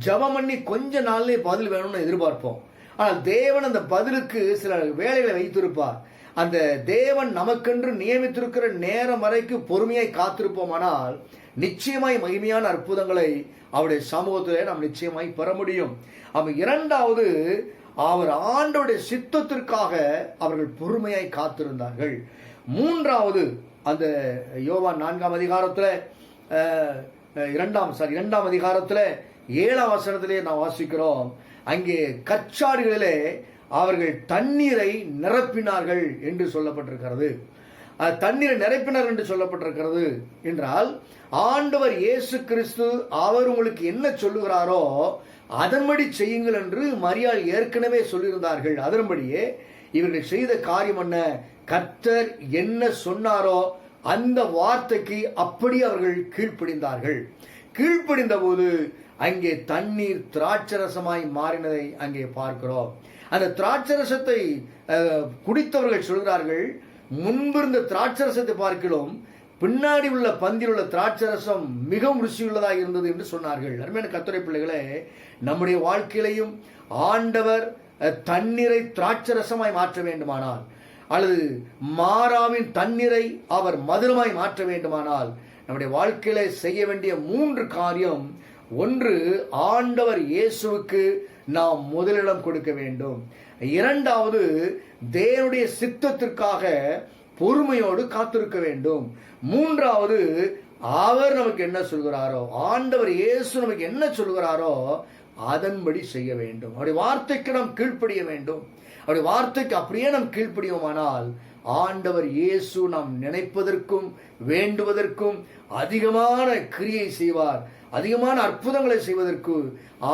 ஜெபம் பண்ணி கொஞ்ச நாள்லயே பதில் வேணும்னு எதிர்பார்ப்போம். ஆனால் தேவன் அந்த பதிலுக்கு சில வேலைகளை வைத்திருப்பார். அந்த தேவன் நமக்கென்று நியமித்திருக்கிற நேரம் வரைக்கும் பொறுமையாய் காத்திருப்போமானால் நிச்சயமாய் மகிமையான அற்புதங்களை அவருடைய சமூகத்திலே நாம் நிச்சயமாய் பெற முடியும். அப்ப 2வது, அவர் ஆண்டவருடைய சித்தத்திற்காக அவர்கள் பொறுமையாய் காத்திருந்தார்கள். 3வது, அந்த யோவான் 4ஆம் அதிகாரத்தில் 2ஆம் அதிகாரத்தில் 7ஆம் வசனத்திலே நாம் வாசிக்கிறோம், அங்கே கற்சாடிகளிலே அவர்கள் தண்ணீரை நிரப்பினார்கள் என்று சொல்லப்பட்டிருக்கிறது. தண்ணீரை நிரப்பினார் என்று சொல்லப்பட்டிருக்கிறது என்றால், ஆண்டவர் இயேசு கிறிஸ்து அவர் உங்களுக்கு என்ன சொல்லுகிறாரோ அதன்படி செய்யுங்கள் என்று மரியாள் ஏற்கனவே சொல்லியிருந்தார்கள். அதன்படியே இவர்கள் செய்த காரியம் என்ன? கர்த்தர் என்ன சொன்னாரோ அந்த வார்த்தைக்கு அப்படி அவர்கள் கீழ்ப்படிந்தார்கள். கீழ்ப்படிந்த போது அங்கே தண்ணீர் திராட்சரசமாய் மாறினதை அங்கே பார்க்கிறோம். அந்த திராட்சரசத்தை குடித்தவர்கள் சொல்கிறார்கள், முன்பிருந்த திராட்சரசத்தை பார்க்கிறோம், பின்னாடி உள்ள பந்தில் உள்ள திராட்சரசம் மிகவும் ருசியுள்ளதாக இருந்தது என்று சொன்னார்கள். அருமையான கர்த்தருடைய பிள்ளைகளே, நம்முடைய வாழ்க்கையிலையும் ஆண்டவர் தண்ணீரை திராட்சரசமாய் மாற்ற வேண்டுமானால், அல்லது மாறாவின் தண்ணீரை அவர் மதுரமாய் மாற்ற வேண்டுமானால், நம்முடைய வாழ்க்கையில செய்ய வேண்டிய 3 காரியம். 1, ஆண்டவர் இயேசுவுக்கு நாம் முதலிடம் கொடுக்க வேண்டும். 2வது, தேவனுடைய சித்தத்திற்காக பொறுமையோடு காத்திருக்க வேண்டும். 3வது, அவர் நமக்கு என்ன சொல்கிறாரோ, ஆண்டவர் இயேசு நமக்கு என்ன சொல்கிறாரோ அதன்படி செய்ய வேண்டும். அவருடைய வார்த்தைக்கு நாம் கீழ்ப்படிய வேண்டும். அவருடைய வார்த்தைக்கு அப்படியே நாம் கீழ்ப்படியோமானால் ஆண்டவர் இயேசு நாம் நினைப்பதற்கும் வேண்டுவதற்கும் அதிகமான கிரியை செய்வார். அதிகமான அற்புதங்களை செய்வதற்கு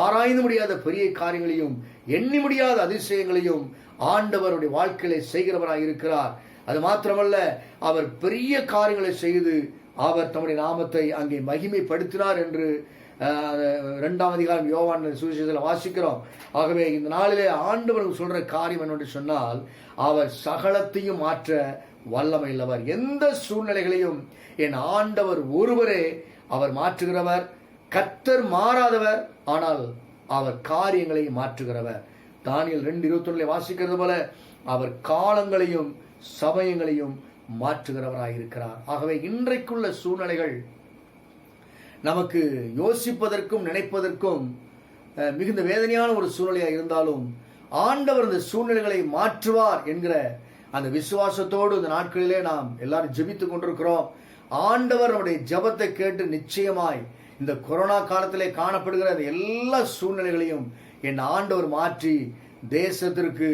ஆராய்ந்து முடியாத பெரிய காரியங்களையும் எண்ணி முடியாத அதிசயங்களையும் ஆண்டவருடைய வாழ்க்கையில செய்கிறவராக இருக்கிறார். அது மாத்திரமல்ல, அவர் பெரிய காரியங்களை செய்து அவர் தம்முடைய நாமத்தை அங்கே மகிமைப்படுத்தினார் என்று 2ஆம் அதிகாரம் யோவான் சுவிசேஷத்தில் வாசிக்கிறோம். ஆகவே இந்த நாளிலே ஆண்டவர் சொல்ற காரியம் என்னென்று சொன்னால், அவர் சகலத்தையும் மாற்ற வல்லமையுள்ளவர். எந்த சூழ்நிலைகளையும் என் ஆண்டவர் ஒருவரே அவர் மாற்றுகிறவர். கர்த்தர் மாறாதவர், ஆனால் அவர் காரியங்களை மாற்றுகிறவர். தானியேல் 2:21 வாசிக்கிறது போல அவர் காலங்களையும் சமயங்களையும் மாற்றுகிறவராக இருக்கிறார். ஆகவே இன்றைக்குள்ள சூழ்நிலைகள் நமக்கு யோசிப்பதற்கும் நினைப்பதற்கும் மிகுந்த வேதனையான ஒரு சூழ்நிலையாக இருந்தாலும் ஆண்டவர் இந்த சூழ்நிலைகளை மாற்றுவார் என்கிற அந்த விசுவாசத்தோடு இந்த நாட்களிலே நாம் எல்லாரும் ஜெபித்துக் கொண்டிருக்கிறோம். ஆண்டவர் நம்முடைய ஜெபத்தை கேட்டு நிச்சயமாய் இந்த கொரோனா காலத்திலே காணப்படுகிற எல்லா சூழ்நிலைகளையும் என் ஆண்டவர் மாற்றி தேசத்திற்கு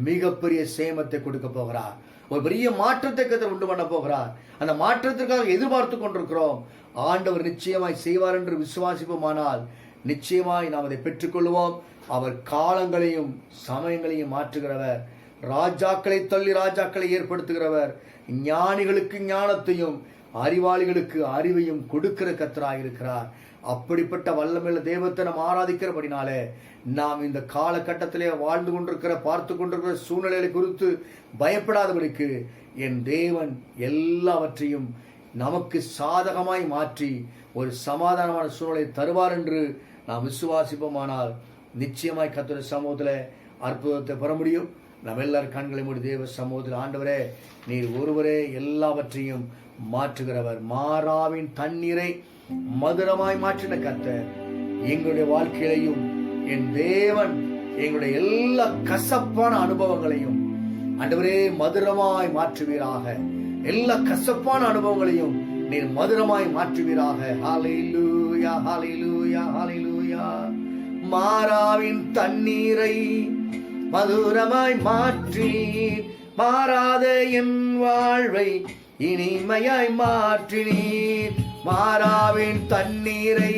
மிகப்பெரிய சேமத்தை கொடுக்க போகிறார். ஒரு பெரிய மாற்றத்தை கர்த்தர் உண்டு பண்ண போகிறார். அந்த மாற்றத்திற்காக எதிர்பார்த்து கொண்டிருக்கிறோம். ஆண்டவர் நிச்சயமாய் செய்வார் என்று விசுவாசிப்போமானால் நிச்சயமாய் நாம் அதை பெற்றுக்கொள்வோம். அவர் காலங்களையும் சமயங்களையும் மாற்றுகிறவர். ராஜாக்களை தள்ளி ராஜாக்களை ஏற்படுத்துகிறவர். ஞானிகளுக்கு ஞானத்தையும் அறிவாளிகளுக்கு அறிவையும் கொடுக்கிற கர்த்தராய் இருக்கிறார். அப்படிப்பட்ட வல்லமையுள்ள தெய்வத்தை நாம் ஆராதிக்கிறபடினாலே நாம் இந்த காலகட்டத்திலே வாழ்ந்து கொண்டிருக்கிற பார்த்து கொண்டிருக்கிற சூழ்நிலைகளை குறித்து பயப்படாதபடிக்கு என் தேவன் எல்லாவற்றையும் நமக்கு சாதகமாய் மாற்றி ஒரு சமாதானமான சூழ்நிலை தருவார் என்று நாம் விசுவாசிப்போமானால் நிச்சயமாய் கர்த்தருடைய சமூகத்தில் அற்புதத்தை பெற முடியும். நம்ம எல்லாரும் கண்களை மூடி தேவ சமூகத்தில், ஆண்டவரே நீர் ஒருவரே எல்லாவற்றையும் மாற்றுகிறவர். மாறாவின் தண்ணீரை மதுரமாய் மாற்றின கர்த்தர் எங்களுடைய வாழ்க்கையிலையும் என் தேவன் எங்களுடைய எல்லா கசப்பான அனுபவங்களையும் ஆண்டவரே மதுரமாய் மாற்றுவீராக. எல்லா கசப்பான அனுபவங்களையும் நீர் மதுரமாய் மாற்றுவீராக. ஹல்லேலூயா, ஹல்லேலூயா, ஹல்லேலூயா. மாறாவின் தண்ணீரை மதுரமாய் மாற்றி மாறாத என் வாழ்வை இனிமையாய் மாற்றினீர். மாறாவின் தண்ணீரை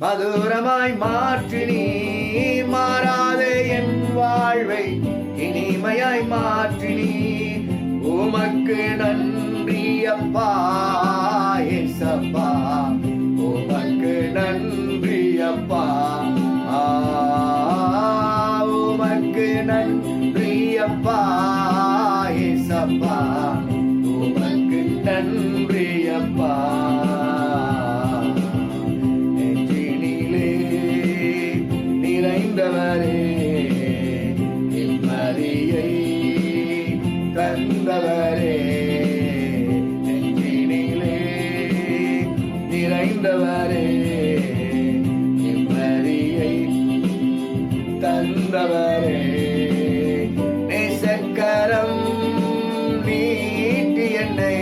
மதுரமாய் மாற்றினீர். மாறாத என் வாழ்வை இனிமையாய் மாற்றினீர். உமக்கு நன்றி அப்பா ஏசப்பா, உமக்கு நன்றி அப்பா. உமக்கு நன்றி அப்பா ஏசப்பா, உமக்கு நன்றி அப்பா. நெஞ்சினிலே நிறைந்தவரே, நிம்மதியை தந்தவரே, நெஞ்சினிலே நிறைந்தவரே, நிம்மதியை தந்தவரே. நேசக்கரம் நீட்டி என்னை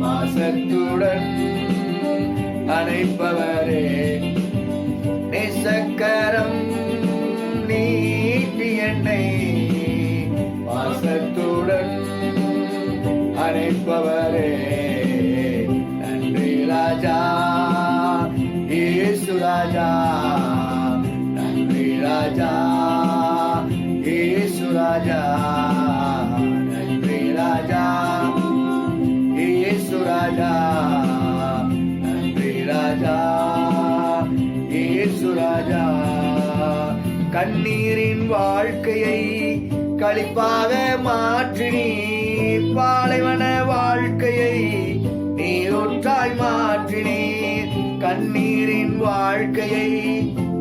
பாசத்துடன் அணைப்பவரே. நேசக்கரம் நீட்டி என்னை பாசத்துடன் அணைப்பவரே. நன்றி ராஜா இயேசு ராஜா, நன்றி ராஜா இயேசு ராஜா, நன்றி ராஜா இயேசு ராஜா, நன்றி ராஜா இயேசு ராஜா. கண்ணீரின் வாழ்க்கையை களிப்பாக மாற்றினீர். பாலைவன வாழ்க்கையை நீரூற்றாய் மாற்றினீர். கண்ணீரின் வாழ்க்கையை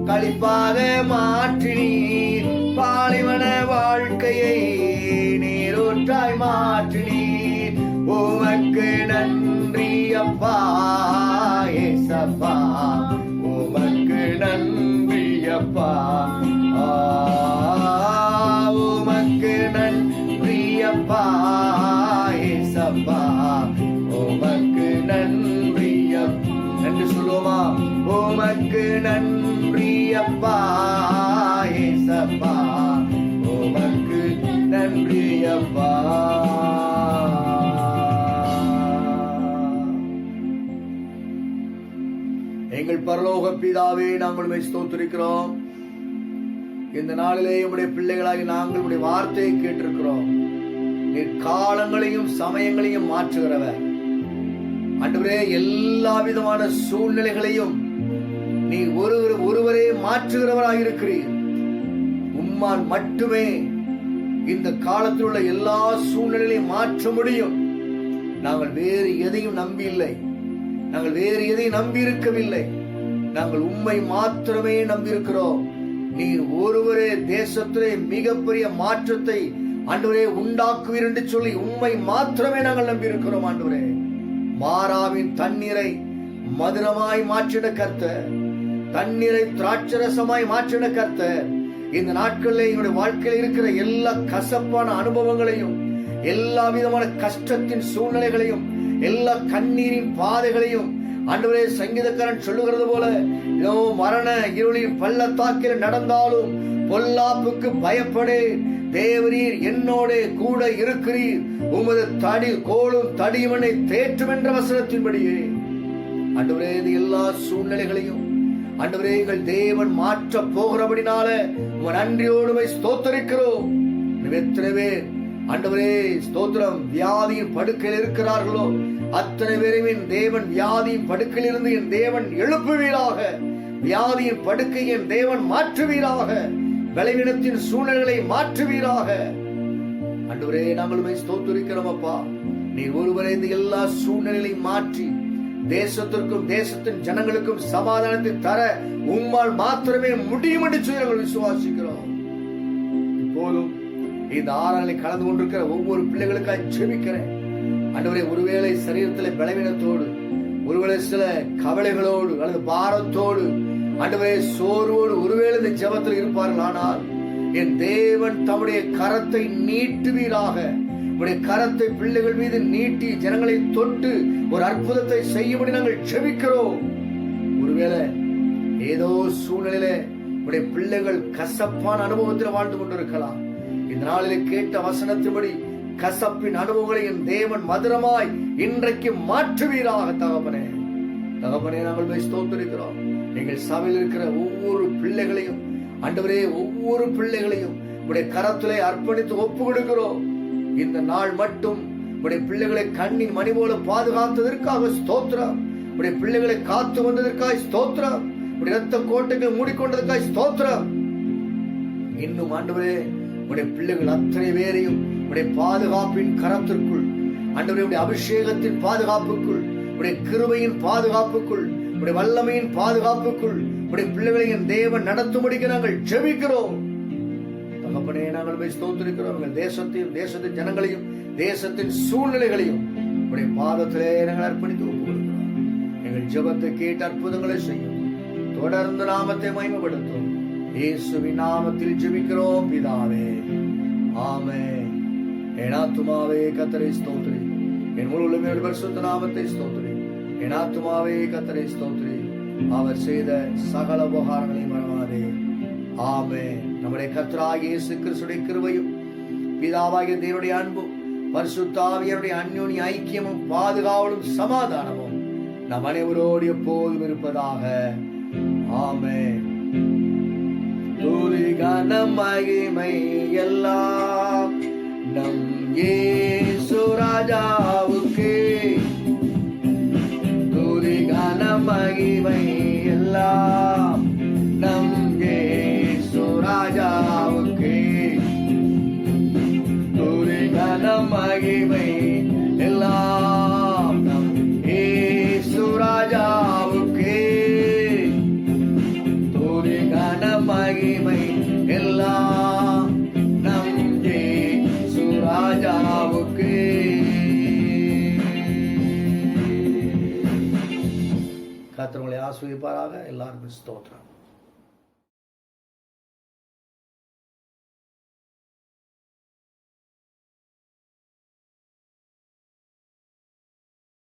களிப்பாக மாற்றினீர். பாலைவன வாழ்க்கையை நீரூற்றாய் மாற்றினீர். உமக்கு நன்றி அப்பா ஏசப்பா, உமக்கு நன்றி அப்பா. உமக்கு நன்றி அப்பா ஏசப்பா, உமக்கு நன்றி சொல்லுவோமா? உமக்கு நன்றி அப்பா ஏசப்பா, உமக்கு நன்றி அப்பா. எங்கள் பரலோக பிதாவே, நாங்கள் உம்மை ஸ்தோத்திரிக்கிறோம். இந்த நாளிலே உம்முடைய பிள்ளைகளாகி நாங்கள் உம்முடைய வார்த்தையை கேட்டிருக்கிறோம். நீர் காலங்களையும் சமயங்களையும் மாற்றுகிறவர். ஆண்டவரே, எல்லா விதமான சூழ்நிலைகளையும் நீ ஒருவரே மாற்றுகிறவராக இருக்கிறீர். உம்மால் மட்டுமே இந்த காலத்தில் உள்ள எல்லா சூழ்நிலைகளையும் மாற்ற முடியும். நாங்கள் வேறு எதையும் நம்பி இல்லை, நாங்கள் வேறு எதையும் நம்பி இருக்கவில்லை. நாங்கள் உம்மை மாத்திரமே நம்பியிருக்கிறோம். நீர் ஒருவரே தேசத்திலே மிகப்பெரிய மாற்றத்தை ஆண்டவரே உண்டாக்குவீர் என்று சொல்லி உம்மை மாத்திரமே நாங்கள் நம்பியிருக்கிறோம். ஆண்டவரே, மாறாவின் தண்ணீரை மதுரமாய் மாற்றிட கர்த்தர், தண்ணீரை திராட்சரசமாய் மாற்றிட கர்த்தர். இந்த நாட்களில் எங்களுடைய வாழ்க்கையில் இருக்கிற எல்லா கசப்பான அனுபவங்களையும், எல்லா விதமான கஷ்டத்தின் சூழ்நிலைகளையும், எல்லா கண்ணீரின் பாதைகளையும் ஆண்டவரே, சங்கீதக்காரன் சொல்லுகிறது போல, இதோ மரண இருளின் பள்ளத்தாக்கில் நடந்தாலும் பொல்லாப்புக்கு பயப்படேன், தேவரீர் என்னோட கூட இருக்கிறீர், உமது தடி கோலும் தடியவனை தேற்றும் என்ற வசனத்தின்படியே ஆண்டவரே, இந்த எல்லா சூழ்நிலைகளையும் ஆண்டவரே எங்கள் தேவன் மாற்ற போகிறபடினால நன்றியோடு ஸ்தோத்தரிக்கிறோம். எத்தனை பேர் ஆண்டவரே ஸ்தோத்திரம் வியாதியின் படுக்கையில் இருக்கிறார்களோ அத்தனை பேரையும் தேவன் வியாதியின் படுக்கையில் இருந்து என் தேவன் எழுப்புவீராக. வியாதியின் படுக்கை என் தேவன் மாற்றுவீராக. பலவீனத்தின் சூழ்நிலைகளை மாற்றுவீராக. ஆண்டவரே, நாங்கள் ஸ்தோத்திரிக்கிறோம் அப்பா. நீ ஒருவரே இந்த எல்லா சூழ்நிலைகளையும் மாற்றி தேசத்திற்கும் தேசத்தின் ஜனங்களுக்கும் சமாதானத்தை தர உம்மால் மாத்திரமே முடியும் என்று சொல்லி நாங்கள் விசுவாசிக்கிறோம். இப்போதும் இந்த ஆராதனை கலந்து கொண்டிருக்கிற ஒவ்வொரு பிள்ளைகளுக்காக ஜெபிக்கிறேன். ஆண்டவரே, ஒருவேளை சரீரத்தில் பலவீனத்தோடு, ஒருவேளை சில கவலைகளோடு அல்லது பாரத்தோடு, ஆண்டவரே சோர்வோடு ஒருவேளை இந்த ஜெபத்தில் இருப்பார்கள். ஆனால் என் தேவன் தம்முடைய கரத்தை நீட்டுவீராக. உடைய கரத்தை பிள்ளைகள் மீது நீட்டி ஜனங்களை தொட்டு ஒரு அற்புதத்தை செய்யும்படி நாங்கள் ஜெபிக்கிறோம். ஒருவேளை ஏதோ சூழ்நிலையில உடைய பிள்ளைகள் கசப்பான அனுபவத்தில் வாழ்ந்து கொண்டிருக்கலாம். இந்த நாளிலே கேட்ட வசனத்தின்படி கசப்பின் அனுபவங்களை என் தேவன் மதுரமாய் இன்றைக்கு மாற்றுவீராக. தகப்பனே, தகப்பனே, நாங்கள் ஸ்தோத்திரிக்கிறோம். எங்கள் சபையில் இருக்கிற ஒவ்வொரு பிள்ளைகளையும் ஆண்டவரே, ஒவ்வொரு பிள்ளைகளையும் உடைய கரத்திலே அர்ப்பணித்து ஒப்பு கொடுக்கிறோம். இந்த நாள் மட்டும் உடைய பிள்ளைகளை கண்ணின் மணி போல பாதுகாத்ததற்காக ஸ்தோத்திரம். உடைய பிள்ளைகளை காத்து வந்ததற்காக ஸ்தோத்திரம். உடைய இரத்த கோட்டைகளை மூடிக்கொண்டதற்காக ஸ்தோத்திரம். இன்னும் ஆண்டவரே, உடைய பிள்ளைகள் அத்தனை பேரையும் உடைய பாதுகாப்பின் கரத்திற்குள், ஆண்டவரே உடைய அபிஷேகத்தின் பாதுகாப்புக்குள், உடைய கிருபையின் பாதுகாப்புக்குள், உடைய வல்லமையின் பாதுகாப்புக்குள் உடைய பிள்ளைகளை என் தேவன் நடத்தும்படிக்கு நாங்கள் ஜெபிக்கிறோம். தகப்பனே, நாங்கள் ஸ்தோத்திரிக்கிறோம். எங்கள் தேசத்தையும் தேசத்தின் ஜனங்களையும் தேசத்தின் சூழ்நிலைகளையும் உடைய பாதத்திலே நாங்கள் அர்ப்பணித்து ஒப்பு கொடுக்கிறோம். எங்கள் ஜெபத்தை கேட்டு அற்புதங்களை செய்யும். தொடர்ந்து நாமத்தை மகிமைப்படுத்தும். இயேசுவின் நாமத்தில் ஜெபிக்கிறோம் பிதாவே, ஆமென். என் ஆத்துமாவே கர்த்தரை ஸ்தோத்திரி, என் முழு உள்ளமே பரிசுத்த நாமத்தை ஸ்தோத்திரி. என் ஆத்துமாவே கர்த்தரை ஸ்தோத்திரி, அவர் செய்த சகல உபகாரங்களையும் மறவாதே. ஆமென். நம்முடைய கர்த்தராகிய இயேசு கிறிஸ்துவின் கிருபையும் பிதாவாகிய தேவனுடைய அன்பும் பரிசுத்த ஆவியாருடைய அந்யோன்ய ஐக்கியமும் பாதுகாவலும் சமாதானமும் நம் அனைவரோடு எப்போதும் இருப்பதாக. ஆமென். துதி கனம் மகிமை எல்லாம் நம் இயேசு ராஜாவுக்கே. துதி கனம் மகிமை எல்லாம் நம் இயேசு ராஜாவுக்கே. துதி கனம் மகிமை எல்லாம் நம் இயேசு ராஜாவுக்கே. துதி கனம் மகிமை எல்லாம் நம் இயேசு ராஜாவுக்கே. கர்த்தர் உங்களை ஆசீர்வதிப்பாராக. எல்லாருக்கும் ஸ்தோத்திரம்.